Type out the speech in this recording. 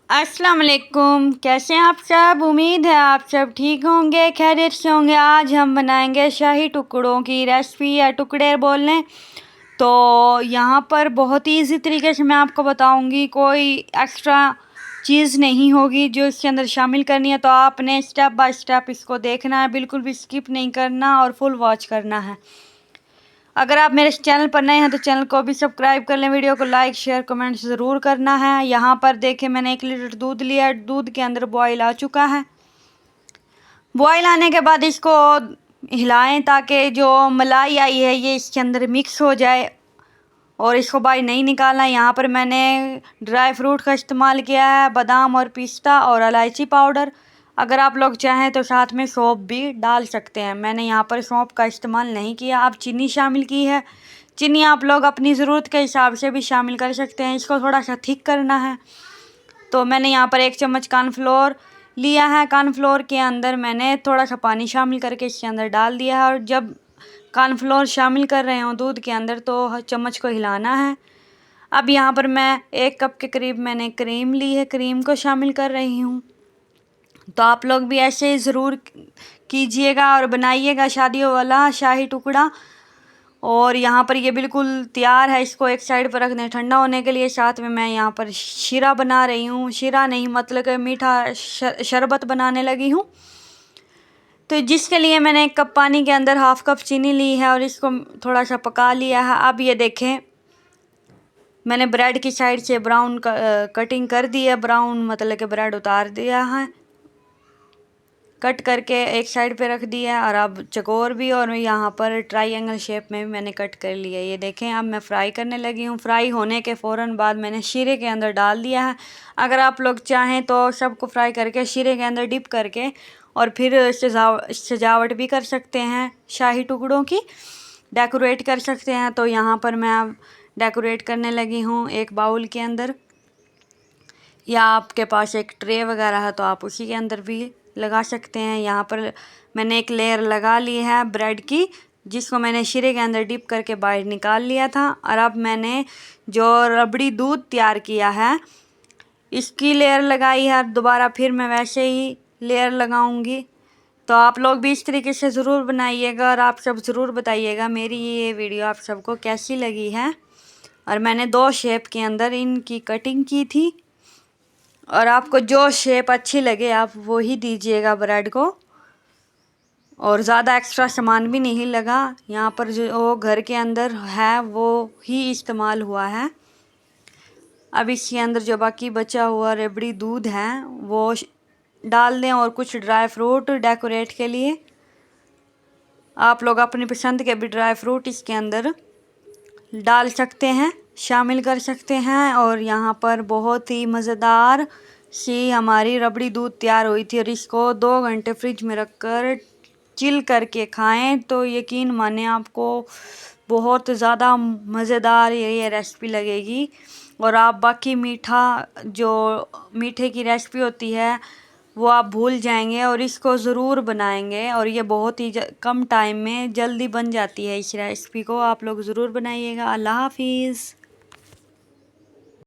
अस्सलाम वालेकुम। कैसे हैं आप सब? उम्मीद है आप सब ठीक होंगे, खैरियत से होंगे। आज हम बनाएंगे शाही टुकड़ों की रेसिपी, या टुकड़े बोल लें। तो यहाँ पर बहुत ही ईजी तरीके से मैं आपको बताऊंगी, कोई एक्स्ट्रा चीज़ नहीं होगी जो इसके अंदर शामिल करनी है। तो आपने स्टेप बाय स्टेप इसको देखना है, बिल्कुल भी स्किप नहीं करना और फुल वॉच करना है। अगर आप मेरे चैनल पर नए हैं तो चैनल को भी सब्सक्राइब कर लें, वीडियो को लाइक शेयर कमेंट ज़रूर करना है। यहाँ पर देखें, मैंने 1 लीटर दूध लिया, दूध के अंदर बॉयल आ चुका है। बॉयल आने के बाद इसको हिलाएं ताकि जो मलाई आई है ये इसके अंदर मिक्स हो जाए, और इसको बाहर नहीं निकालना। यहाँ पर मैंने ड्राई फ्रूट का इस्तेमाल किया है, बादाम और पिस्ता और इलायची पाउडर। अगर आप लोग चाहें तो साथ में सौंफ भी डाल सकते हैं। मैंने यहाँ पर सौंफ का इस्तेमाल नहीं किया। आप चीनी शामिल की है, चीनी आप लोग अपनी ज़रूरत के हिसाब से भी शामिल कर सकते हैं। इसको थोड़ा सा थिक करना है। तो मैंने यहाँ पर 1 चम्मच कॉर्नफ्लोर लिया है। कॉर्नफ्लोर के अंदर मैंने थोड़ा सा पानी शामिल करके इसके अंदर डाल दिया है, और जब कॉर्नफ्लोर शामिल कर रहे हो दूध के अंदर तो चम्मच को हिलाना है। अब यहाँ पर मैं 1 कप के करीब मैंने क्रीम ली है, क्रीम को शामिल कर रही हूँ। तो आप लोग भी ऐसे ज़रूर कीजिएगा और बनाइएगा शादियों वाला शाही टुकड़ा। और यहाँ पर ये बिल्कुल तैयार है, इसको एक साइड पर रख दें ठंडा होने के लिए। साथ में मैं यहाँ पर शीरा बना रही हूँ, शीरा नहीं मतलब कि मीठा शरबत बनाने लगी हूँ। तो जिसके लिए मैंने 1 कप पानी के अंदर ½ कप चीनी ली है और इसको थोड़ा सा पका लिया है। अब ये देखें, मैंने ब्रेड की साइड से ब्राउन कटिंग कर दी है, ब्राउन मतलब कि ब्रेड उतार दिया है, कट करके एक साइड पे रख दिया है। और अब चकोर भी, और यहाँ पर ट्रायंगल शेप में भी मैंने कट कर लिया। ये देखें, अब मैं फ्राई करने लगी हूँ। फ्राई होने के फ़ौरन बाद मैंने शीरे के अंदर डाल दिया है। अगर आप लोग चाहें तो सबको फ्राई करके शीरे के अंदर डिप करके और फिर सजावट भी कर सकते हैं, शाही टुकड़ों की डेकोरेट कर सकते हैं। तो यहाँ पर मैं अब डेकोरेट करने लगी हूँ एक बाउल के अंदर, या आपके पास एक ट्रे वगैरह है तो आप उसी के अंदर भी लगा सकते हैं। यहाँ पर मैंने एक लेयर लगा ली है ब्रेड की, जिसको मैंने शीरे के अंदर डिप करके बाहर निकाल लिया था। और अब मैंने जो रबड़ी दूध तैयार किया है इसकी लेयर लगाई है, दोबारा फिर मैं वैसे ही लेयर लगाऊंगी। तो आप लोग भी इस तरीके से ज़रूर बनाइएगा, और आप सब ज़रूर बताइएगा मेरी ये वीडियो आप सबको कैसी लगी है। और मैंने 2 शेप के अंदर इनकी कटिंग की थी, और आपको जो शेप अच्छी लगे आप वो ही दीजिएगा ब्रेड को। और ज़्यादा एक्स्ट्रा सामान भी नहीं लगा, यहाँ पर जो घर के अंदर है वो ही इस्तेमाल हुआ है। अब इसके अंदर जो बाकी बचा हुआ रबड़ी दूध है वो डाल दें, और कुछ ड्राई फ्रूट डेकोरेट के लिए। आप लोग अपनी पसंद के भी ड्राई फ्रूट इसके अंदर डाल सकते हैं, शामिल कर सकते हैं। और यहाँ पर बहुत ही मज़ेदार सी हमारी रबड़ी दूध तैयार हुई थी, और इसको 2 घंटे फ्रिज में रखकर चिल करके खाएं तो यकीन माने आपको बहुत ज़्यादा मज़ेदार ये रेसिपी लगेगी। और आप बाकी मीठे की रेसिपी होती है वो आप भूल जाएंगे, और इसको ज़रूर बनाएंगे। और ये बहुत ही कम टाइम में जल्दी बन जाती है। इस रेसिपी को आप लोग ज़रूर बनाइएगा। अल्लाह हाफिज़।